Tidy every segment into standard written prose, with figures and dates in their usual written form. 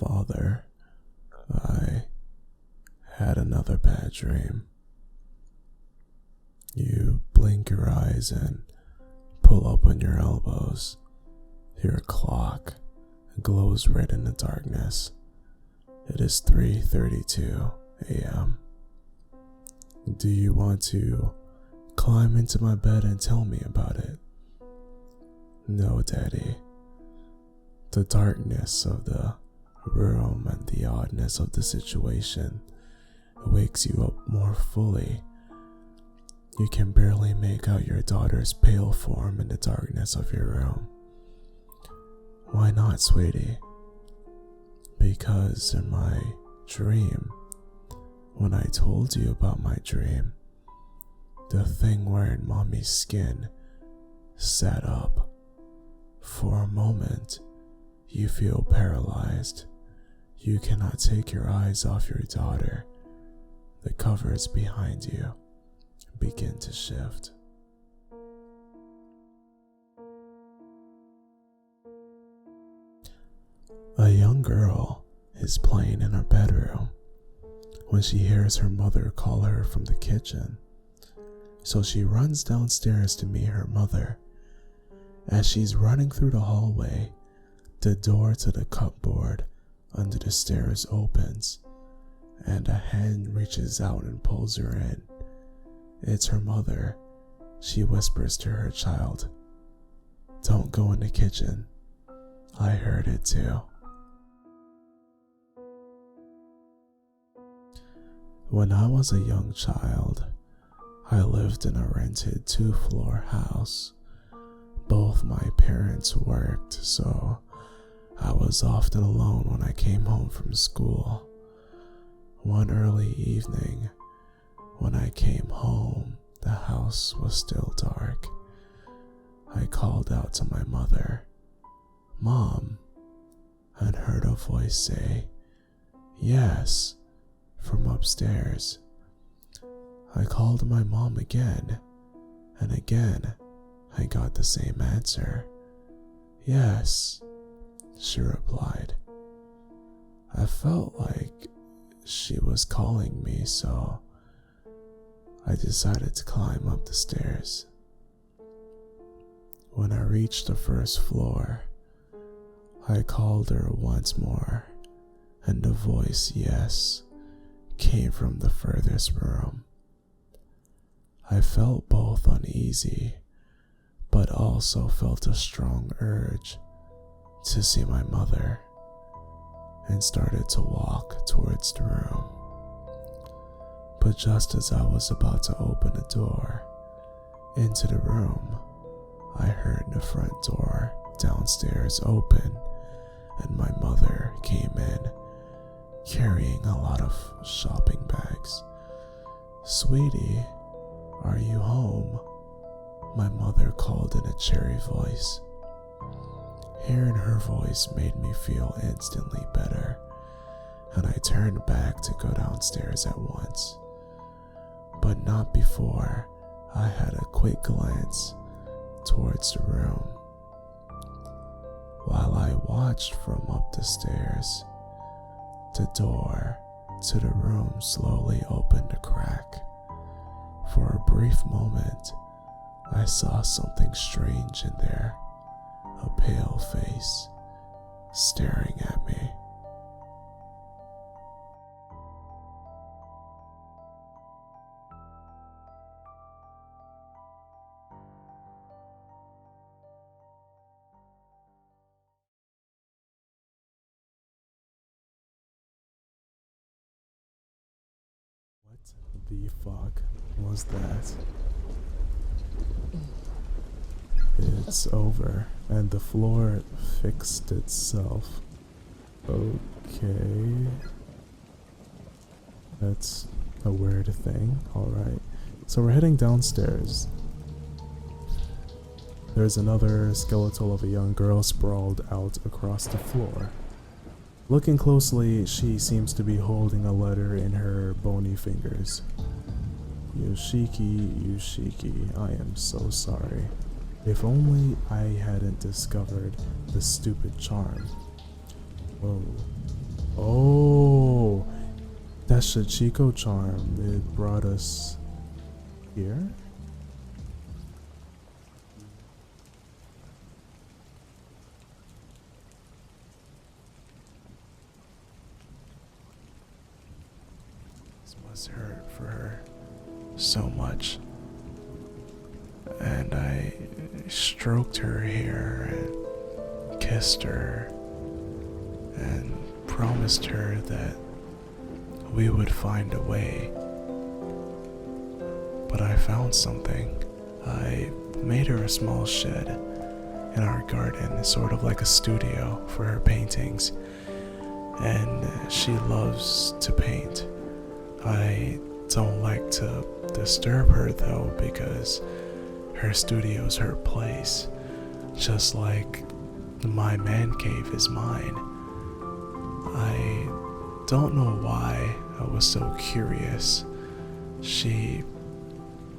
Father, I had another bad dream. You blink your eyes and pull up on your elbows. Your clock glows red in the darkness. It is 3:32 a.m. Do you want to climb into my bed and tell me about it? No, Daddy. The darkness of the room and the oddness of the situation wakes you up more fully. You can barely make out your daughter's pale form in the darkness of your room. Why not, sweetie? Because in my dream, when I told you about my dream, the thing wearing mommy's skin sat up. For a moment, you feel paralyzed. You cannot take your eyes off your daughter. The covers behind you begin to shift. A young girl is playing in her bedroom when she hears her mother call her from the kitchen. So she runs downstairs to meet her mother. As she's running through the hallway, the door to the cupboard under the stairs opens, and a hand reaches out and pulls her in. It's her mother. She whispers to her child, "Don't go in the kitchen." I heard it too. When I was a young child, I lived in a rented 2-floor house. Both my parents worked, so I was often alone when I came home from school. One early evening, when I came home, the house was still dark. I called out to my mother, "Mom," and heard a voice say, "Yes," from upstairs. I called my mom again, and again I got the same answer. "Yes," she replied. I felt like she was calling me, so I decided to climb up the stairs. When I reached the first floor, I called her once more, and the voice "yes" came from the furthest room. I felt both uneasy, but also felt a strong urge to see my mother, and started to walk towards the room. But just as I was about to open the door into the room, I heard the front door downstairs open, and my mother came in, carrying a lot of shopping bags. "Sweetie, are you home?" my mother called in a cheery voice. Hearing her voice made me feel instantly better, and I turned back to go downstairs at once. But not before I had a quick glance towards the room. While I watched from up the stairs, the door to the room slowly opened a crack. For a brief moment, I saw something strange in there, a pale face staring at me. What the fuck was that? It's over, and the floor fixed itself. Okay. That's a weird thing. Alright. So we're heading downstairs. There's another skeletal of a young girl sprawled out across the floor. Looking closely, she seems to be holding a letter in her bony fingers. Yoshiki, I am so sorry. If only I hadn't discovered the stupid charm. Whoa. Oh, that's the Chico charm. It brought us here? This must hurt for her so much. And I stroked her hair and kissed her and promised her that we would find a way. But I found something. I made her a small shed in our garden, sort of like a studio for her paintings. And she loves to paint. I don't like to disturb her though, because her studio's her place, just like my man cave is mine. I don't know why I was so curious. She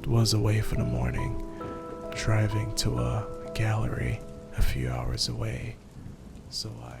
was away for the morning, driving to a gallery a few hours away, so I